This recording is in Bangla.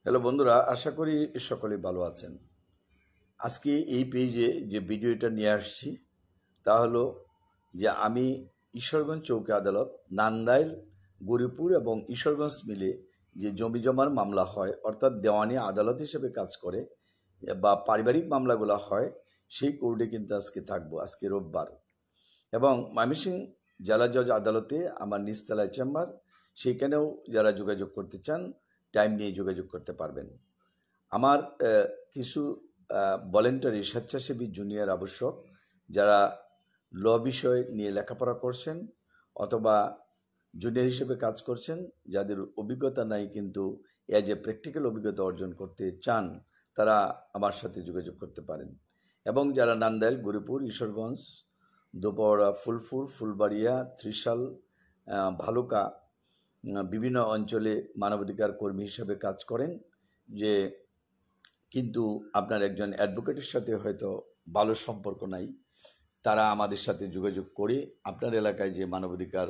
হ্যালো বন্ধুরা, আশা করি সকলেই ভালো আছেন। আজকে এই পেজে যে ভিডিওটা নিয়ে আসছি তা হলো যে আমি ঈশ্বরগঞ্জ চৌকি আদালত, নান্দাইল, গরিপুর এবং ঈশ্বরগঞ্জ মিলে যে জমি জমার মামলা হয়, অর্থাৎ দেওয়ানি আদালত হিসেবে কাজ করে বা পারিবারিক মামলাগুলো হয়, সেই কোর্টে কিন্তু আজকে থাকবো, আজকে রোববার। এবং ময়মনসিংহ জেলা জজ আদালতে আমার নিচতলায় চেম্বার, সেইখানেও যারা যোগাযোগ করতে চান টাইম নিয়ে যোগাযোগ করতে পারবেন। আমার কিছু ভলেন্টারি স্বেচ্ছাসেবী জুনিয়র আবশ্যক, যারা ল বিষয় নিয়ে লেখাপড়া করছেন অথবা জুনিয়র হিসেবে কাজ করছেন, যাদের অভিজ্ঞতা নাই কিন্তু এজ এ প্র্যাকটিক্যাল অভিজ্ঞতা অর্জন করতে চান, তারা আমার সাথে যোগাযোগ করতে পারেন। এবং যারা নান্দাইল, গরিপুর, ঈশ্বরগঞ্জ, দোপাড়া, ফুলপুর, ফুলবাড়িয়া, ত্রিশাল, ভালুকা, বিভিন্ন অঞ্চলে মানবাধিকার কর্মী হিসেবে কাজ করেন, যে কিন্তু আপনার একজন অ্যাডভোকেটের সাথে হয়তো ভালো সম্পর্ক নাই, তারা আমাদের সাথে যোগাযোগ করে আপনার এলাকায় যে মানবাধিকার